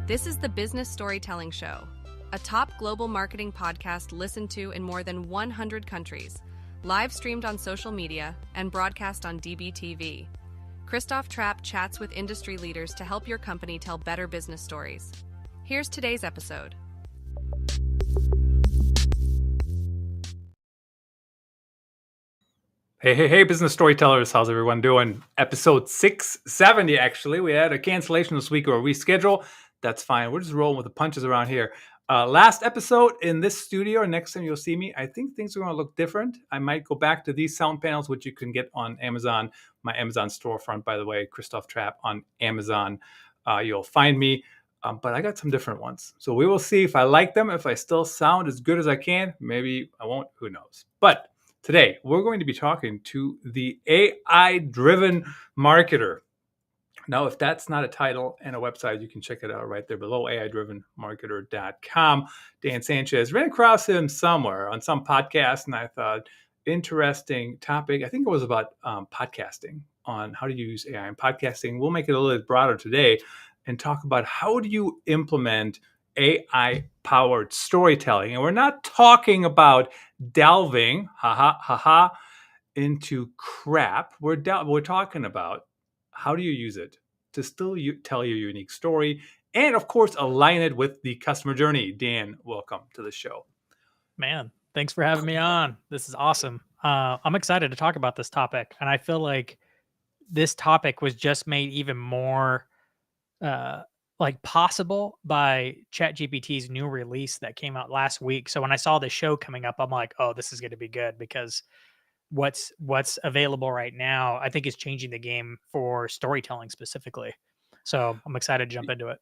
This is the Business Storytelling Show, a top global marketing podcast listened to in more than 100 countries, live streamed on social media, and broadcast on DBTV. Christoph Trapp chats with industry leaders to help your company tell better business stories. Here's today's episode. Hey, business storytellers. How's everyone doing? Episode 670, actually. We had a cancellation this week or a reschedule. That's fine. We're just rolling with the punches around here. Last episode in this studio, and next time you'll see me, I think things are going to look different. I might go back to these sound panels, which you can get on Amazon, my Amazon storefront, by the way, Christoph Trapp on Amazon. You'll find me. But I got some different ones. So we will see if I like them, if I still sound as good as I can. Maybe I won't. Who knows? But today, we're going to be talking to the AI-driven marketer. Now, if that's not a title and a website, you can check it out right there below, AI-drivenmarketer.com. Dan Sanchez, ran across him somewhere on some podcast, and I thought, interesting topic. I think it was about podcasting, on how to use AI in podcasting. We'll make it a little bit broader today and talk about how do you implement AI-powered storytelling. And we're not talking about delving, into crap. We're talking about how do you use it to still tell your unique story and, of course, align it with the customer journey. Dan, welcome to the show. Man, thanks for having me on. This is awesome. I'm excited to talk about this topic. And I feel like this topic was just made even more possible by ChatGPT's new release that came out last week. So when I saw the show coming up, I'm like, oh, this is going to be good, because what's available right now, I think, is changing the game for storytelling specifically. So I'm excited to jump into it.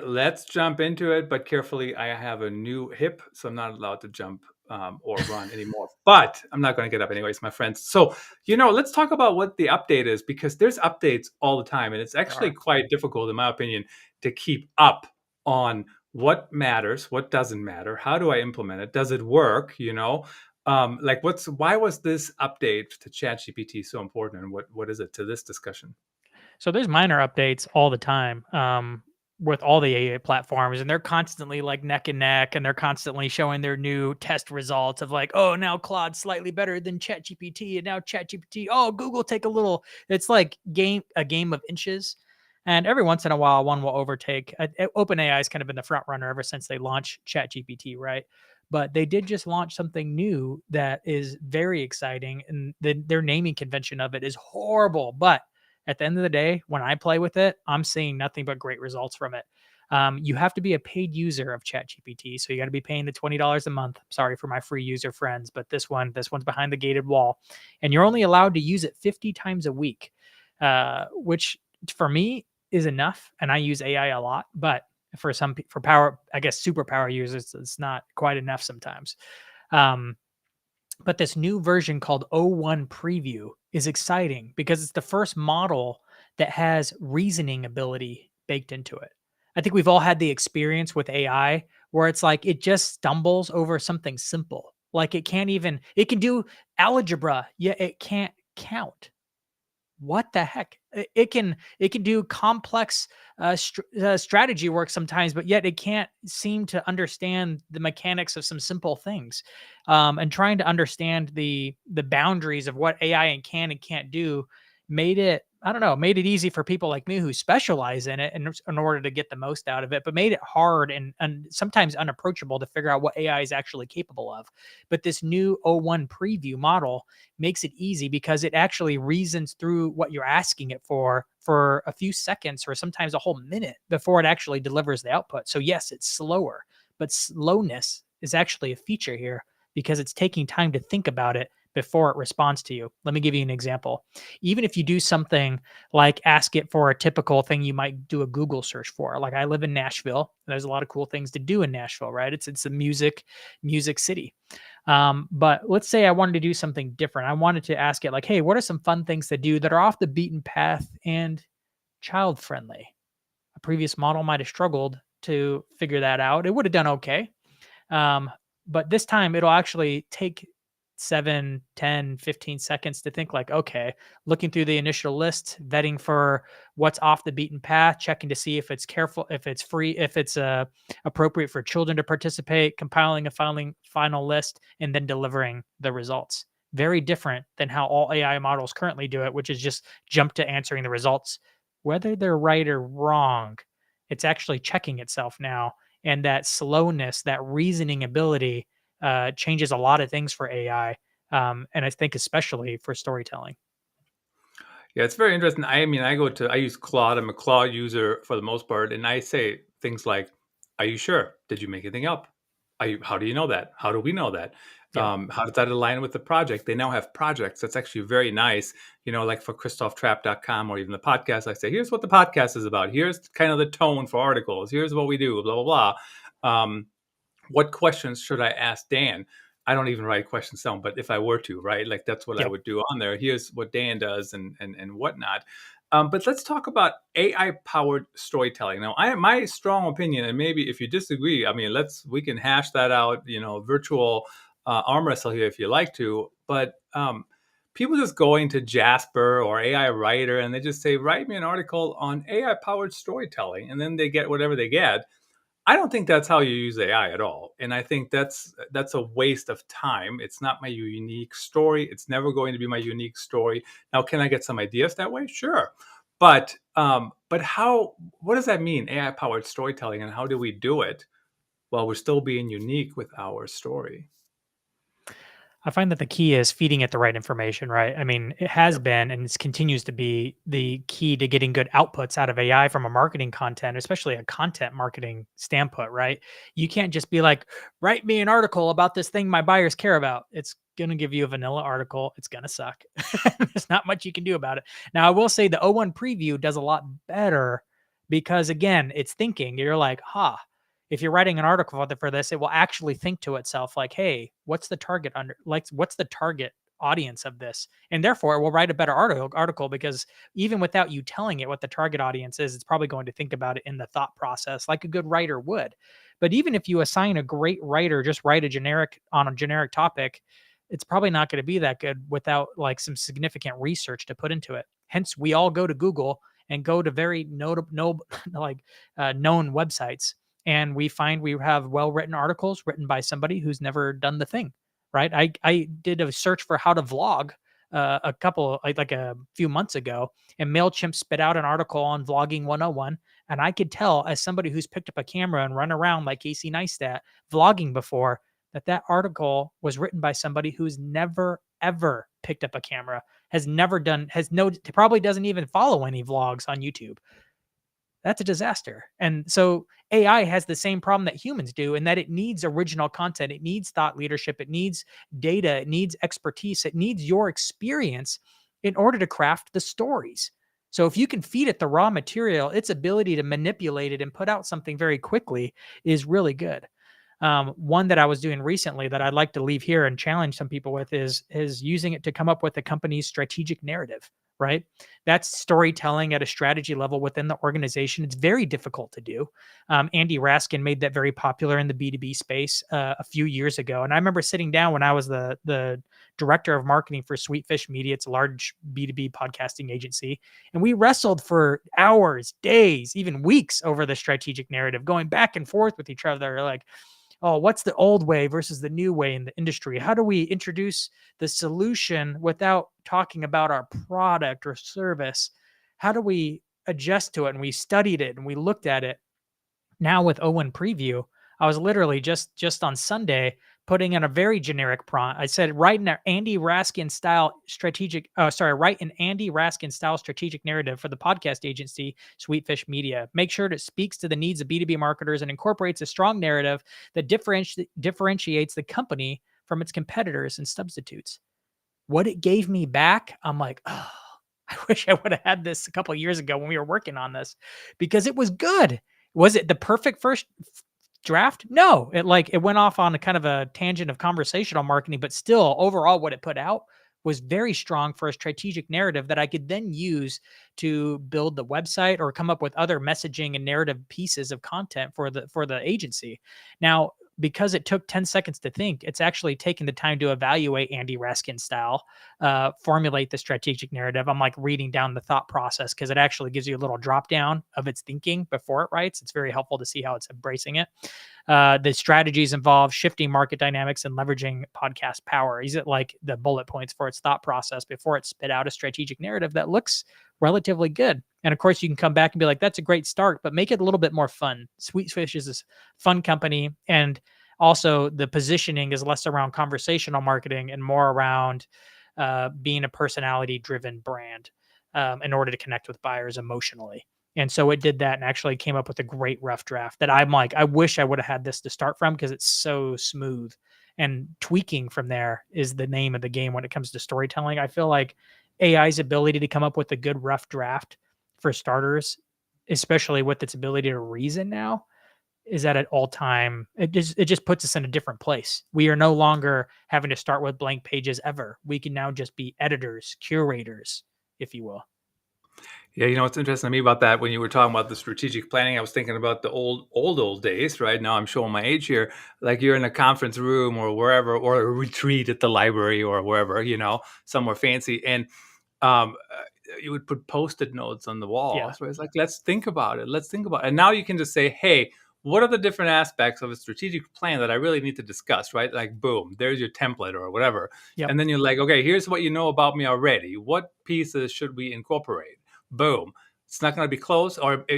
Let's jump into it, but carefully. I have a new hip, so I'm not allowed to jump or run anymore. But I'm not going to get up anyways, my friends. So, let's talk about what the update is, because there's updates all the time, and it's actually quite difficult, in my opinion, to keep up on what matters, what doesn't matter, how do I implement it, does it work, why was this update to ChatGPT so important, and what is it to this discussion? So there's minor updates all the time with all the AI platforms, and they're constantly like neck and neck, and they're constantly showing their new test results of like, oh, now Claude's slightly better than ChatGPT, and now ChatGPT, oh, Google take a little. It's like a game of inches, and every once in a while, one will overtake. OpenAI has kind of been the front runner ever since they launched ChatGPT, right? But they did just launch something new that is very exciting, and their naming convention of it is horrible, but at the end of the day, when I play with it, I'm seeing nothing but great results from it. You have to be a paid user of ChatGPT, so you got to be paying the $20 a month. Sorry for my free user friends, but this one's behind the gated wall, and you're only allowed to use it 50 times a week, which for me is enough. And I use AI a lot, but for power, I guess, superpower users, it's not quite enough sometimes. But this new version called O1 Preview is exciting because it's the first model that has reasoning ability baked into it. I think we've all had the experience with AI where it's like it just stumbles over something simple. Like it can do algebra, yet it can't count. What the heck? It can do complex strategy work sometimes, but yet it can't seem to understand the mechanics of some simple things. And trying to understand the boundaries of what AI can and can't do made it easy for people like me who specialize in it in order to get the most out of it, but made it hard and sometimes unapproachable to figure out what AI is actually capable of. But this new O1 Preview model makes it easy because it actually reasons through what you're asking it for a few seconds or sometimes a whole minute before it actually delivers the output. So yes, it's slower, but slowness is actually a feature here because it's taking time to think about it before it responds to you. Let me give you an example. Even if you do something like ask it for a typical thing you might do a Google search for. Like I live in Nashville. There's a lot of cool things to do in Nashville, right? It's a music city. But let's say I wanted to do something different. I wanted to ask it like, hey, what are some fun things to do that are off the beaten path and child friendly? A previous model might have struggled to figure that out. It would have done okay. But this time it'll actually take 7, 10, 15 seconds to think like, okay, looking through the initial list, vetting for what's off the beaten path, checking to see if it's careful, if it's free, if it's appropriate for children to participate, compiling a final list, and then delivering the results. Very different than how all AI models currently do it, which is just jump to answering the results. Whether they're right or wrong, it's actually checking itself now. And that slowness, that reasoning ability changes a lot of things for AI. And I think especially for storytelling. Yeah, it's very interesting. I mean, I use Claude. I'm a Claude user for the most part, and I say things like, "Are you sure? Did you make anything up? How do you know that? How do we know that? Yep. How does that align with the project?" They now have projects. That's actually very nice. Like for ChristopheTrapp.com or even the podcast, I say, "Here's what the podcast is about. Here's kind of the tone for articles. Here's what we do. Blah blah blah." What questions should I ask Dan? I don't even write questions down, but if I were to, right, like that's what I Yep. would do on there. Here's what Dan does and whatnot. But let's talk about AI powered storytelling. Now, my strong opinion, and maybe if you disagree, I mean, we can hash that out. Virtual arm wrestle here if you like to. But people just go into Jasper or AI Writer and they just say, write me an article on AI powered storytelling, and then they get whatever they get. I don't think that's how you use AI at all. And I think that's a waste of time. It's not my unique story. It's never going to be my unique story. Now, can I get some ideas that way? Sure. But what does that mean? AI powered storytelling, and how do we do it while we're still being unique with our story? I find that the key is feeding it the right information, right? I mean, it has Yep. been and it continues to be the key to getting good outputs out of AI from a marketing content, especially a content marketing standpoint, right? You can't just be like, write me an article about this thing my buyers care about. It's going to give you a vanilla article. It's going to suck. There's not much you can do about it. Now, I will say the O1 preview does a lot better because, again, it's thinking. You're like, if you're writing an article for this, it will actually think to itself like, hey, what's the target what's the target audience of this? And therefore it will write a better article because even without you telling it what the target audience is, it's probably going to think about it in the thought process like a good writer would. But even if you assign a great writer, just write a generic topic, it's probably not going to be that good without like some significant research to put into it. Hence, we all go to Google and go to very notable, known websites, and we find we have well-written articles written by somebody who's never done the thing, right? I did a search for how to vlog like a few months ago, and MailChimp spit out an article on vlogging 101. And I could tell, as somebody who's picked up a camera and run around like Casey Neistat vlogging before, that article was written by somebody who's never ever picked up a camera, has never done, probably doesn't even follow any vlogs on YouTube. That's a disaster. And so AI has the same problem that humans do, in that it needs original content, it needs thought leadership, it needs data, it needs expertise, it needs your experience in order to craft the stories. So if you can feed it the raw material, its ability to manipulate it and put out something very quickly is really good. One that I was doing recently that I'd like to leave here and challenge some people with is using it to come up with a company's strategic narrative, right? That's storytelling at a strategy level within the organization. It's very difficult to do. Andy Raskin made that very popular in the B2B space a few years ago. And I remember sitting down when I was the director of marketing for Sweetfish Media. It's a large B2B podcasting agency. And we wrestled for hours, days, even weeks over the strategic narrative, going back and forth with each other. Like, oh, what's the old way versus the new way in the industry? How do we introduce the solution without talking about our product or service? How do we adjust to it? And we studied it and we looked at it. Now with O1 Preview, I was literally just on Sunday putting in a very generic prompt. I said, write an Andy Raskin style strategic narrative for the podcast agency Sweetfish Media. Make sure it speaks to the needs of B2B marketers and incorporates a strong narrative that differentiates the company from its competitors and substitutes. What it gave me back, I'm like, oh, I wish I would have had this a couple of years ago when we were working on this, because it was good. Was it the perfect first draft? No, it went off on a kind of a tangent of conversational marketing, but still overall what it put out was very strong for a strategic narrative that I could then use to build the website or come up with other messaging and narrative pieces of content for the agency. Now, because it took 10 seconds to think, it's actually taking the time to evaluate Andy Raskin style, formulate the strategic narrative. I'm like reading down the thought process because it actually gives you a little drop down of its thinking before it writes. It's very helpful to see how it's embracing it. The strategies involve shifting market dynamics and leveraging podcast power. Is it like the bullet points for its thought process before it spit out a strategic narrative that looks relatively good? And of course, you can come back and be like, that's a great start, but make it a little bit more fun. Sweet Fish is this fun company. And also, the positioning is less around conversational marketing and more around being a personality driven brand in order to connect with buyers emotionally. And so it did that and actually came up with a great rough draft that I'm like, I wish I would have had this to start from because it's so smooth. And tweaking from there is the name of the game when it comes to storytelling. I feel like AI's ability to come up with a good rough draft for starters, especially with its ability to reason now, is at an all time. It just puts us in a different place. We are no longer having to start with blank pages ever. We can now just be editors, curators, if you will. Yeah, what's interesting to me about that when you were talking about the strategic planning, I was thinking about the old days, right? Now I'm showing my age here. Like you're in a conference room or wherever, or a retreat at the library or wherever, somewhere fancy. And you would put post-it notes on the Yeah, walls where it's like, let's think about it. Let's think about it. And now you can just say, hey, what are the different aspects of a strategic plan that I really need to discuss, right? Like, boom, there's your template or whatever. yep. And then you're like, okay, here's what you know about me already. What pieces should we incorporate? Boom. It's not going to be close or, but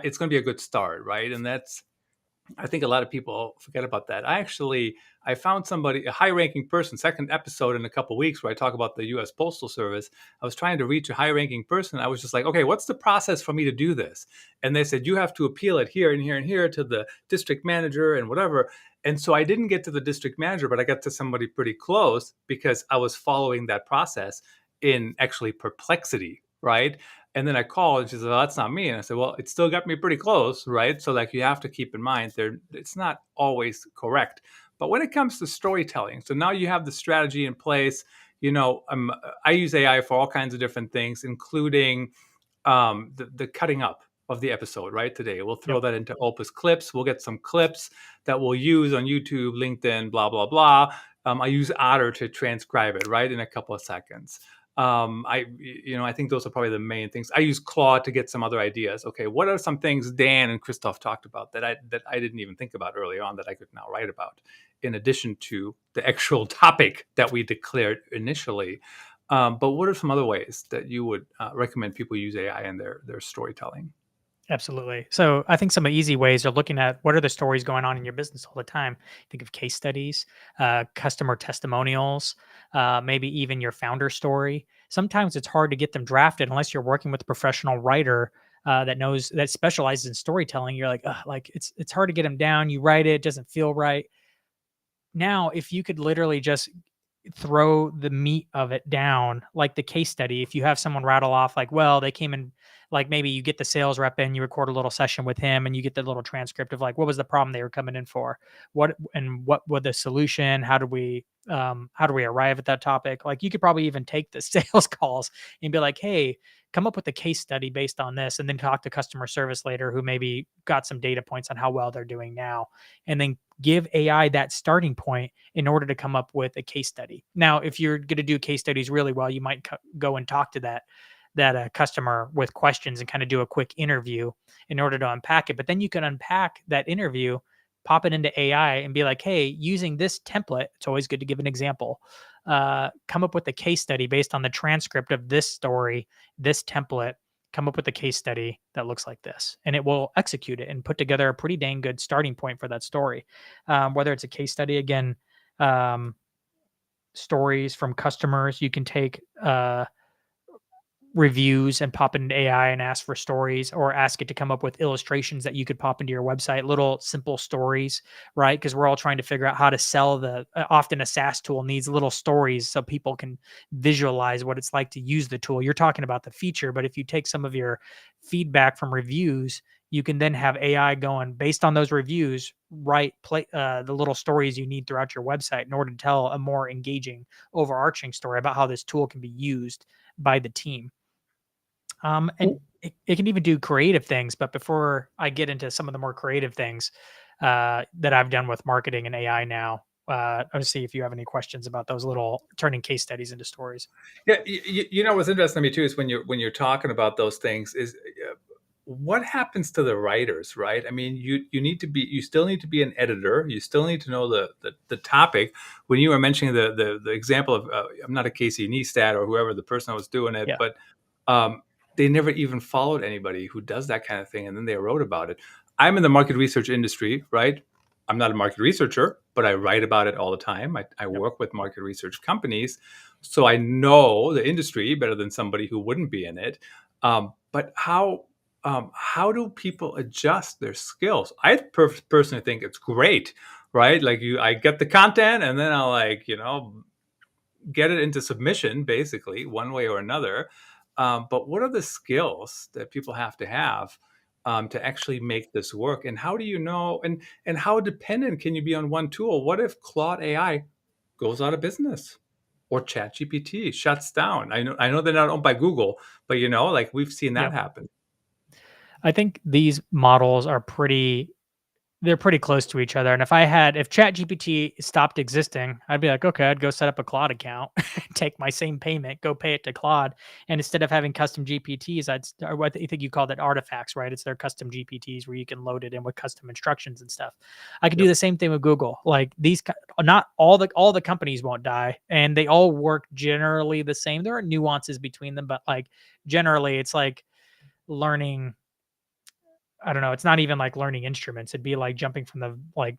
it's going to be a good start, right? And I think a lot of people forget about that. I found somebody, a high-ranking person, second episode in a couple of weeks where I talk about the U.S. Postal Service. I was trying to reach a high-ranking person. I was just like, okay, what's the process for me to do this? And they said, you have to appeal it here and here and here to the district manager and whatever. And so I didn't get to the district manager, but I got to somebody pretty close because I was following that process in actually perplexity, right? And then I called and she said, well, that's not me. And I said, well, it still got me pretty close, right? So like you have to keep in mind it's not always correct. But when it comes to storytelling, so now you have the strategy in place, I use AI for all kinds of different things, including the cutting up of the episode, right? Today, we'll throw Yep. that into Opus Clips. We'll get some clips that we'll use on YouTube, LinkedIn, blah, blah, blah. I use Otter to transcribe it, right, in a couple of seconds. I think those are probably the main things. I use Claude to get some other ideas. Okay, what are some things Dan and Christoph talked about that I didn't even think about early on that I could now write about, in addition to the actual topic that we declared initially. But what are some other ways that you would recommend people use AI in their storytelling? Absolutely. So I think some easy ways are looking at what are the stories going on in your business all the time. Think of case studies, customer testimonials, maybe even your founder story. Sometimes it's hard to get them drafted unless you're working with a professional writer that specializes in storytelling. You're like, ugh, like it's hard to get them down. You write it doesn't feel right. Now, if you could literally just throw the meat of it down, like the case study. If you have someone rattle off, like, well, they came in, like maybe you get the sales rep in, you record a little session with him, and you get the little transcript of like, what was the problem they were coming in for? What was the solution? How do we arrive at that topic? Like, you could probably even take the sales calls and be like, hey, come up with a case study based on this, and then talk to customer service later who maybe got some data points on how well they're doing now, and then give AI that starting point in order to come up with a case study. Now, if you're going to do case studies really well, you might go and talk to that customer with questions and kind of do a quick interview in order to unpack it. But then you can unpack that interview, pop it into AI, and be like, "Hey, using this template, it's always good to give an example. Come up with a case study based on the transcript of this story, this template." Come up with a case study that looks like this, and it will execute it and put together a pretty dang good starting point for that story. Whether it's a case study, again, stories from customers, you can take reviews and pop it into AI and ask for stories, or ask it to come up with illustrations that you could pop into your website, little simple stories, right? Because we're all trying to figure out how to sell often a SaaS tool needs little stories so people can visualize what it's like to use the tool. You're talking about the feature, but if you take some of your feedback from reviews, you can then have AI going based on those reviews, the little stories you need throughout your website in order to tell a more engaging, overarching story about how this tool can be used by the team. And it can even do creative things. But before I get into some of the more creative things that I've done with marketing and AI now, I'll see if you have any questions about those little turning case studies into stories. Yeah, what's interesting to me too is when you're talking about those things is what happens to the writers, right? I mean, you still need to be an editor. You still need to know the topic. When you were mentioning the example of I'm not a Casey Neistat or whoever the person that was doing it, Yeah. but um, they never even followed anybody who does that kind of thing, and then they wrote about it. I'm in the market research industry, right? I'm not a market researcher, but I write about it all the time. I Yep. work with market research companies, so I know the industry better than somebody who wouldn't be in it. But how do people adjust their skills? I personally think it's great, right? Like I get the content, and then I'll get it into submission, basically, one way or another. But what are the skills that people have to actually make this work? And how do you know? And how dependent can you be on one tool? What if Claude AI goes out of business, or ChatGPT shuts down? I know they're not owned by Google, but like we've seen that Yep. happen. I think these models are they're pretty close to each other. And if ChatGPT stopped existing, I'd be like, okay, I'd go set up a Claude account, take my same payment, go pay it to Claude. And instead of having custom GPTs, or what I think you call that artifacts, right? It's their custom GPTs where you can load it in with custom instructions and stuff. I could do Yep. the same thing with Google. Like not all the companies won't die, and they all work generally the same. There are nuances between them, but like generally, it's like learning. I don't know. It's not even like learning instruments. It'd be like jumping from I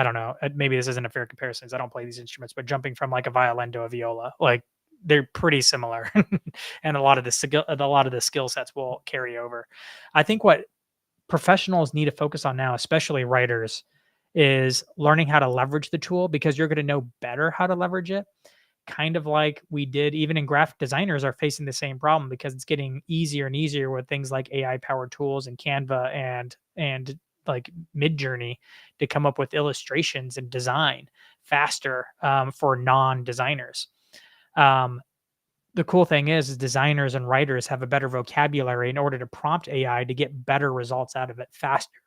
don't know. Maybe this isn't a fair comparison, 'cause I don't play these instruments, but jumping from like a violin to a viola, like they're pretty similar, and a lot of the skill sets will carry over. I think what professionals need to focus on now, especially writers, is learning how to leverage the tool, because you're going to know better how to leverage it. Kind of like we did, even in graphic designers are facing the same problem, because it's getting easier and easier with things like AI powered tools and Canva and like Midjourney to come up with illustrations and design faster for non-designers. Um, the cool thing is designers and writers have a better vocabulary in order to prompt AI to get better results out of it faster.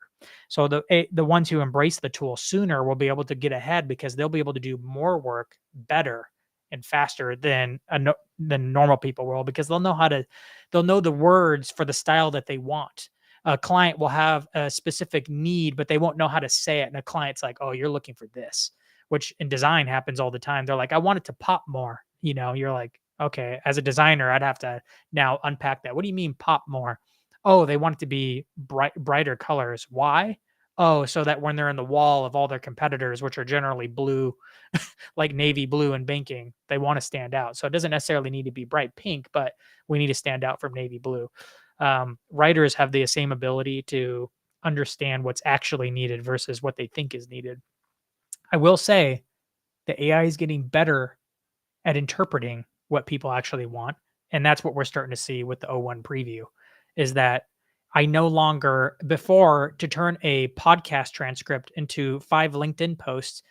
So the ones who embrace the tool sooner will be able to get ahead, because they'll be able to do more work better and faster than normal people will, because they'll know the words for the style that they want. A client will have a specific need, but they won't know how to say it, and a client's like, "Oh, you're looking for this," which in design happens all the time. They're like, "I want it to pop more." You're like, "Okay." As a designer, I'd have to now unpack that. What do you mean pop more? Oh, they want it to be brighter colors. Why? Oh, so that when they're in the wall of all their competitors, which are generally blue, like navy blue and banking, they want to stand out. So it doesn't necessarily need to be bright pink, but we need to stand out from navy blue. Writers have the same ability to understand what's actually needed versus what they think is needed. I will say the AI is getting better at interpreting what people actually want. And that's what we're starting to see with the O1 preview, is that I no longer, before, to turn a podcast transcript into 5 LinkedIn posts,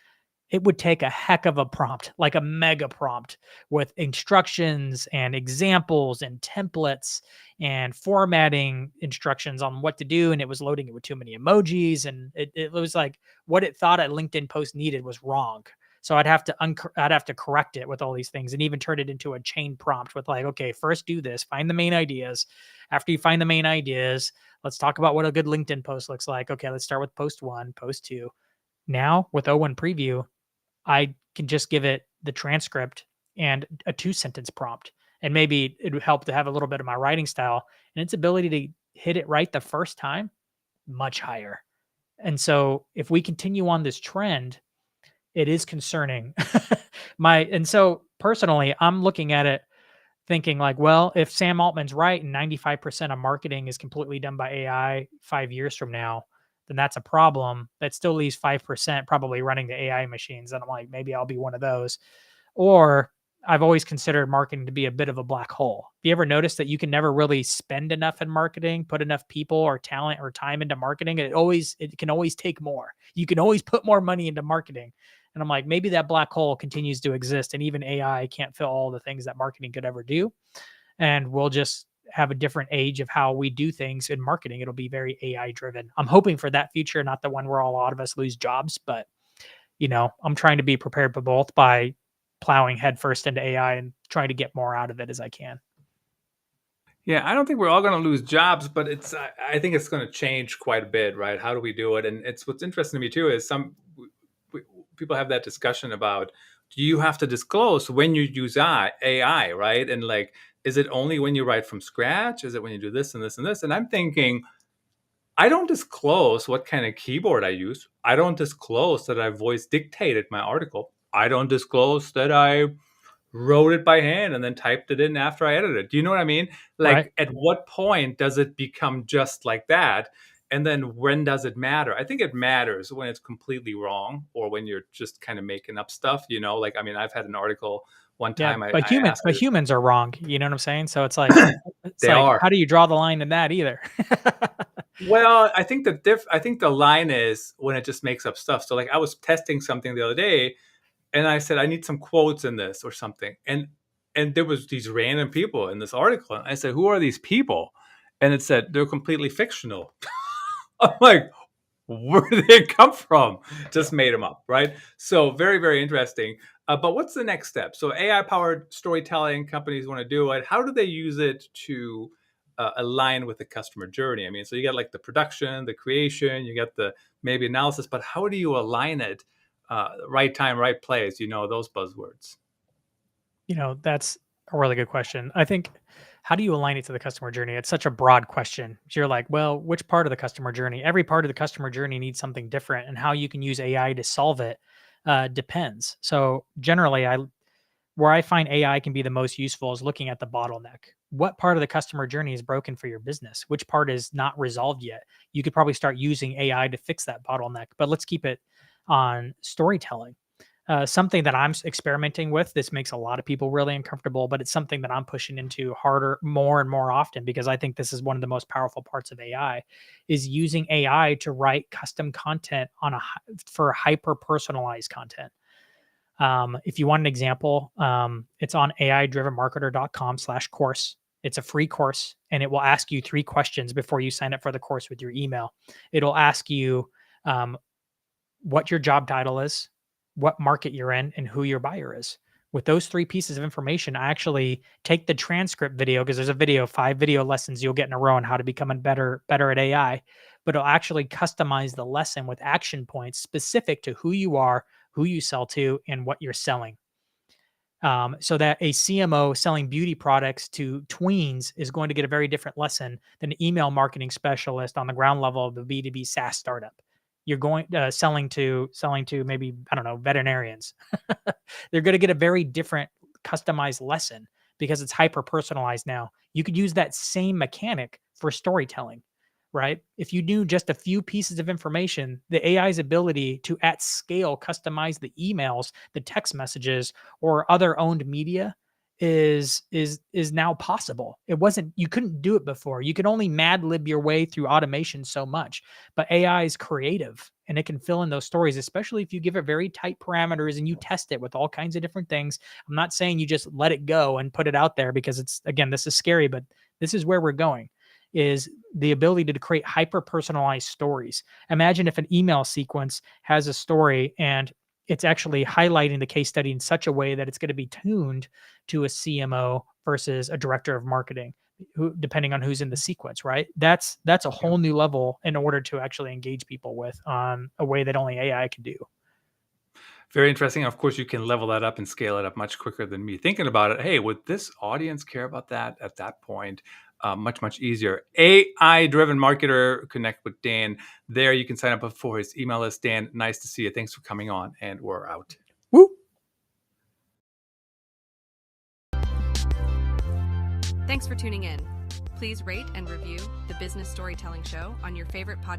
it would take a heck of a prompt, like a mega prompt with instructions and examples and templates and formatting instructions on what to do. And it was loading it with too many emojis. And it was like what it thought a LinkedIn post needed was wrong. So I'd have to correct it with all these things, and even turn it into a chain prompt with like, okay, first do this, find the main ideas. After you find the main ideas, let's talk about what a good LinkedIn post looks like. Okay, let's start with post 1, post 2. Now with O1 preview, I can just give it the transcript and a 2-sentence prompt. And maybe it would help to have a little bit of my writing style, and its ability to hit it right the first time, much higher. And so if we continue on this trend, it is concerning. And so personally, I'm looking at it thinking like, well, if Sam Altman's right and 95% of marketing is completely done by AI 5 years from now, then that's a problem. That still leaves 5% probably running the AI machines. And I'm like, maybe I'll be one of those. Or I've always considered marketing to be a bit of a black hole. Have you ever noticed that you can never really spend enough in marketing, put enough people or talent or time into marketing? It can always take more. You can always put more money into marketing. And I'm like, maybe that black hole continues to exist, and even AI can't fill all the things that marketing could ever do. And we'll just have a different age of how we do things in marketing. It'll be very AI driven. I'm hoping for that future, not the one where a lot of us lose jobs, but I'm trying to be prepared for both by plowing headfirst into AI and trying to get more out of it as I can. Yeah, I don't think we're all going to lose jobs, but I think it's going to change quite a bit, right? How do we do it? And it's what's interesting to me too is people have that discussion about, do you have to disclose when you use AI, right? And like, is it only when you write from scratch? Is it when you do this and this and this? And I'm thinking, I don't disclose what kind of keyboard I use. I don't disclose that I voice dictated my article. I don't disclose that I wrote it by hand and then typed it in after I edited it. Do you know what I mean? Right. Like, at what point does it become just like that? And then when does it matter? I think it matters when it's completely wrong or when you're just kind of making up stuff, Like, I mean, I've had an article one Yeah, time I but asked it, humans are wrong. You know what I'm saying? So it's like they are. how do you draw the line in that either? Well, I think I think the line is when it just makes up stuff. So like I was testing something the other day and I said I need some quotes in this or something. And there was these random people in this article. And I said, "Who are these people?" And it said they're completely fictional. I'm like, where did they come from? Just made them up, right? So very, very interesting. But what's the next step? So AI powered storytelling companies want to do it. How do they use it to align with the customer journey? I mean, so you got like the production, the creation, you got the maybe analysis, but how do you align it? Right time, right place, those buzzwords. That's a really good question. I think, how do you align it to the customer journey? It's such a broad question. You're like, well, which part of the customer journey? Every part of the customer journey needs something different, and how you can use AI to solve it depends. So generally, where I find AI can be the most useful is looking at the bottleneck. What part of the customer journey is broken for your business? Which part is not resolved yet? You could probably start using AI to fix that bottleneck. But let's keep it on storytelling. Something that I'm experimenting with. This makes a lot of people really uncomfortable, but it's something that I'm pushing into harder, more and more often, because I think this is one of the most powerful parts of AI, is using AI to write custom content for hyper personalized content. If you want an example, it's on AI-drivenmarketer.com/course. It's a free course, and it will ask you 3 questions before you sign up for the course with your email. It'll ask you what your job title is, what market you're in, and who your buyer is. With those 3 pieces of information, I actually take the transcript video, because there's a video, 5 video lessons you'll get in a row on how to become better at AI, but it'll actually customize the lesson with action points specific to who you are, who you sell to, and what you're selling. So that a CMO selling beauty products to tweens is going to get a very different lesson than an email marketing specialist on the ground level of a B2B SaaS startup. You're going selling to maybe, I don't know, veterinarians. They're going to get a very different customized lesson because it's hyper personalized now. You could use that same mechanic for storytelling, right? If you knew just a few pieces of information, the AI's ability to at scale customize the emails, the text messages, or other owned media is now possible. You couldn't do it before. You could only mad lib your way through automation so much, but AI is creative and it can fill in those stories, especially if you give it very tight parameters and you test it with all kinds of different things. I'm not saying you just let it go and put it out there, because this is scary, but this is where we're going, is the ability to create hyper personalized stories. Imagine if an email sequence has a story and it's actually highlighting the case study in such a way that it's going to be tuned to a CMO versus a director of marketing, depending on who's in the sequence, right? That's a whole new level in order to actually engage people with on a way that only AI can do. Very interesting. Of course, you can level that up and scale it up much quicker than me thinking about it. Hey, would this audience care about that at that point? Much, much easier. AI-driven marketer, connect with Dan. There you can sign up for his email list. Dan, nice to see you. Thanks for coming on, and we're out. Woo! Thanks for tuning in. Please rate and review the Business Storytelling Show on your favorite podcast